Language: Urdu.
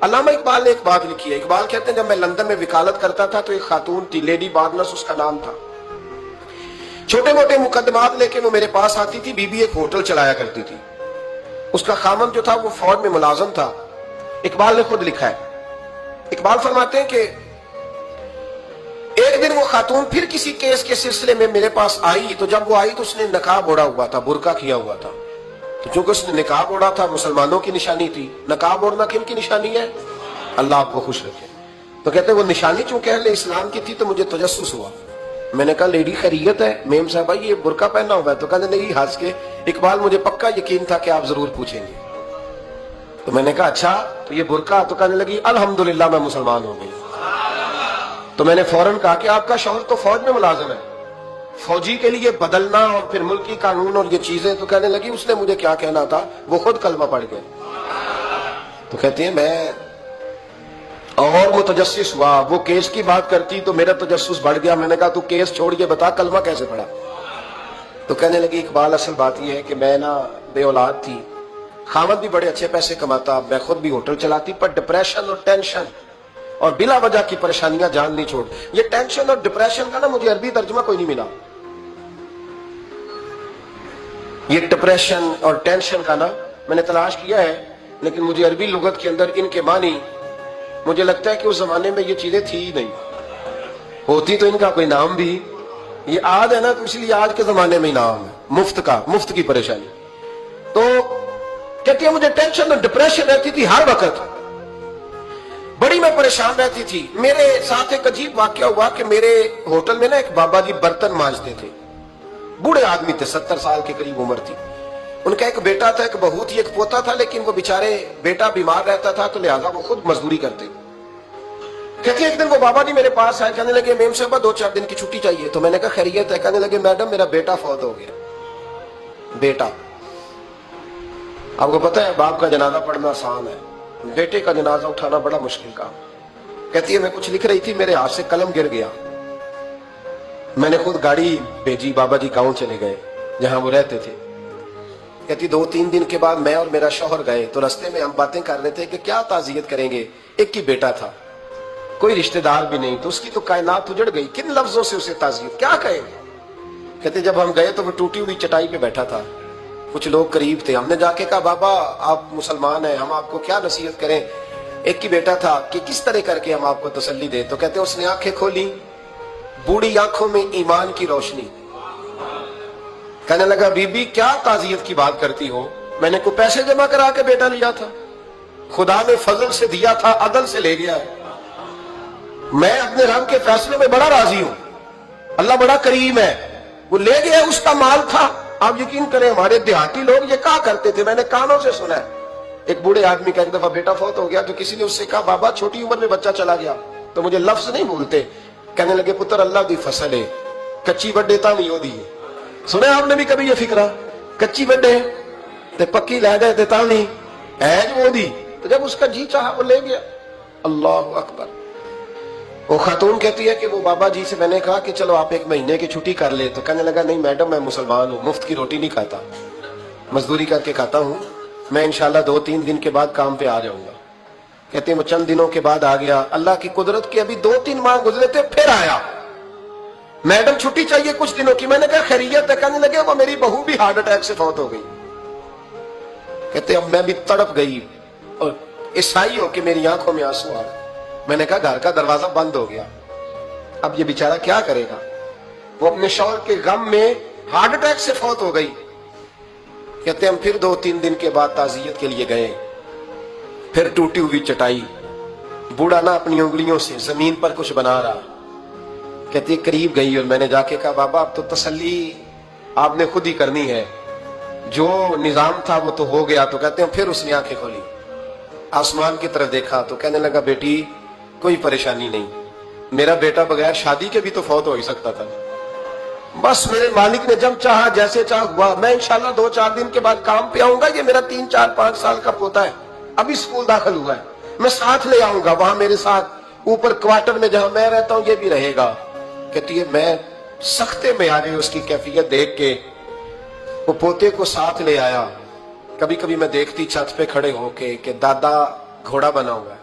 علامہ اقبال نے ایک بات لکھی ہے. اقبال کہتے ہیں جب میں لندن میں وکالت کرتا تھا تو ایک خاتون تھی, لیڈی بارنس اس کا نام تھا. چھوٹے موٹے مقدمات لے کے وہ میرے پاس آتی تھی. بی بی ایک ہوٹل چلایا کرتی تھی. اس کا خامند جو تھا وہ فوج میں ملازم تھا. اقبال نے خود لکھا ہے, اقبال فرماتے ہیں کہ ایک دن وہ خاتون پھر کسی کیس کے سلسلے میں میرے پاس آئی, تو جب وہ آئی تو اس نے نقاب اوڑھا ہوا تھا, برقع کیا ہوا تھا. تو چونکہ اس نے نقاب اوڑھا تھا, مسلمانوں کی نشانی تھی. نقاب اوڑھنا کن کی نشانی ہے؟ اللہ آپ کو خوش رکھے. تو کہتے ہیں وہ نشانی چونکہ اہل اسلام کی تھی تو مجھے تجسس ہوا. میں نے کہا لیڈی خیریت ہے؟ میم صاحبہ یہ برقع پہنا ہوا ہے. تو کہتے نہیں, ہنس کے اقبال مجھے پکا یقین تھا کہ آپ ضرور پوچھیں گے. تو میں نے کہا اچھا تو یہ برقع؟ تو کہنے لگی الحمدللہ میں مسلمان ہو گئی. تو میں نے فوراً کہا کہ آپ کا شوہر تو فوج میں ملازم ہے, فوجی کے لیے بدلنا اور پھر ملکی قانون اور یہ چیزیں. تو کہنے لگی اس نے مجھے کیا کہنا تھا, وہ خود کلمہ پڑھ گئے. تو کہتے ہیں میں اور متجسس ہوا. وہ کیس کی بات کرتی تو میرا تجسس بڑھ گیا. میں نے کہا تو کیس چھوڑ کے بتا کلمہ کیسے پڑھا. تو کہنے لگی اقبال اصل بات یہ ہے کہ میں نا بے اولاد تھی, خاوند بھی بڑے اچھے پیسے کماتا, میں خود بھی ہوٹل چلاتی, پر ڈپریشن اور ٹینشن اور بلا وجہ کی پریشانیاں جان نہیں چھوڑ. یہ ٹینشن اور ڈپریشن کا نا مجھے عربی ترجمہ کوئی نہیں ملا. یہ ڈپریشن اور ٹینشن کا نا میں نے تلاش کیا ہے, لیکن مجھے عربی لغت کے اندر ان کے معنی مجھے لگتا ہے کہ اس زمانے میں یہ چیزیں تھی ہی نہیں. ہوتی تو ان کا کوئی نام بھی, یہ آج ہے نا تو اس لیے آج کے زمانے میں ہی نام ہے مفت کا, مفت کی پریشانی. تو کہتی ہے مجھے ٹینشن اور ڈپریشن رہتی تھی ہر وقت, بڑی میں پریشان رہتی تھی. میرے ساتھ ایک عجیب واقعہ ہوا کہ میرے ہوٹل میں نا ایک بابا جی برتن مانجتے تھے. بوڑھے آدمی تھے, 70 سال کے قریب عمر تھی. ان کا ایک بیٹا تھا, ایک بہو تھی, ایک پوتا تھا, لیکن وہ بیچارے بیٹا بیمار رہتا تھا تو لہٰذا وہ خود مزدوری کرتے. کہتے ہیں ایک دن وہ بابا جی میرے پاس آئے, کہنے لگے میم صاحبہ 2-4 دن کی چھٹی چاہیے. تو میں نے کہا خیریت ہے؟ کہنے لگے میڈم میرا بیٹا فوت ہو گیا. بیٹا, آپ کو پتہ ہے باپ کا جنازہ پڑھنا آسان ہے, بیٹے کا جنازہ اٹھانا بڑا مشکل کام. کہتی ہے میں کچھ لکھ رہی تھی, میرے ہاتھ سے قلم گر گیا. میں نے خود گاڑی بھیجی, بابا جی گاؤں چلے گئے جہاں وہ رہتے تھے. کہتی 2-3 دن کے بعد میں اور میرا شوہر گئے تو رستے میں ہم باتیں کر رہے تھے کہ کیا تعزیت کریں گے. ایک ہی بیٹا تھا, کوئی رشتہ دار بھی نہیں, تو اس کی تو کائنات اجڑ گئی, کن لفظوں سے اسے تعزیت کیا کہیں گے. کہتے جب ہم گئے تو وہ ٹوٹی ہوئی چٹائی پہ بیٹھا تھا, کچھ لوگ قریب تھے. ہم نے جا کے کہا بابا آپ مسلمان ہیں, ہم آپ کو کیا نصیحت کریں, ایک ہی بیٹا تھا, کہ کس طرح کر کے ہم آپ کو تسلی دیں. تو کہتے اس نے آنکھیں کھولی, بوڑھی آنکھوں میں ایمان کی روشنی. کہنے لگا بی بی کیا تعزیت کی بات کرتی ہو, میں نے کوئی پیسے جمع کرا کے بیٹا لیا تھا, خدا نے فضل سے دیا تھا, عدل سے لے گیا ہے. میں اپنے رب کے فیصلے میں بڑا راضی ہوں, اللہ بڑا کریم ہے, وہ لے گیا, اس کا مال تھا. آپ یقین کریں ہمارے دیہاتی لوگ یہ کہا کرتے تھے, میں نے کانوں سے سنا ہے. ایک بوڑھے آدمی کا ایک دفعہ بیٹا فوت ہو گیا تو کسی نے اس سے کہا بابا چھوٹی عمر میں بچہ چلا گیا. تو مجھے لفظ نہیں بھولتے, کہنے لگے پتر اللہ دی فصل ہے, کچی بڈے تا نہیں ہو دی. سنے آپ نے بھی کبھی یہ فکرہ, کچی بڈے تے پکی لے گئے تے تا نہیں ہے جو دی. تو جب اس کا جی چاہا وہ لے گیا. اللہ اکبر. وہ خاتون کہتی ہے کہ وہ بابا جی سے میں نے کہا کہ چلو آپ 1 مہینے کی چھٹی کر لے. تو کہنے لگا نہیں میڈم میں مسلمان ہوں, مفت کی روٹی نہیں کھاتا, مزدوری کر کے کھاتا ہوں, میں انشاءاللہ 2-3 دن کے بعد کام پہ آ جاؤں گا. کہتے ہیں وہ چند دنوں کے بعد آ گیا. اللہ کی قدرت کے ابھی 2-3 ماہ گزرے تھے پھر آیا, میڈم چھٹی چاہیے کچھ دنوں کی. میں نے کہا خیریت ہے؟ کہنے لگے وہ میری بہو بھی ہارٹ اٹیک سے فوت ہو گئی. کہتے اب میں بھی تڑپ گئی اور عیسائی ہو کہ میری آنکھوں میں آنسو آ گئے. میں نے کہا گھر کا دروازہ بند ہو گیا, اب یہ بیچارہ کیا کرے گا. وہ اپنے شوہر کے غم میں ہارٹ اٹیک سے فوت ہو گئی. کہتے ہم پھر 2-3 دن کے بعد تعزیت کے لیے گئے, پھر ٹوٹی ہوئی چٹائی, بوڑھا نا اپنی انگلیوں سے زمین پر کچھ بنا رہا. کہتے قریب گئی اور میں نے جا کے کہا بابا اب تو تسلی آپ نے خود ہی کرنی ہے, جو نظام تھا وہ تو ہو گیا. تو کہتے ہیں پھر اس نے آنکھیں کھولی, آسمان کی طرف دیکھا تو کہنے لگا بیٹی کوئی پریشانی نہیں, میرا بیٹا بغیر شادی کے بھی تو فوت ہو ہی سکتا تھا, بس میرے مالک نے جب چاہا جیسے چاہا ہوا. میں انشاءاللہ 2-4 دن کے بعد کام پہ آؤں گا. یہ میرا 3-4-5 سال کا پوتا ہے, ابھی اسکول داخل ہوا ہے, میں ساتھ لے آؤں گا, وہاں میرے ساتھ اوپر کوارٹر میں جہاں میں رہتا ہوں یہ بھی رہے گا. کہتی ہے میں سختے میں آ رہی اس کی کیفیت دیکھ کے وہ پوتے کو ساتھ لے آیا. کبھی کبھی میں دیکھتی چھت پہ کھڑے ہو کے کہ دادا گھوڑا بنا ہوا ہے,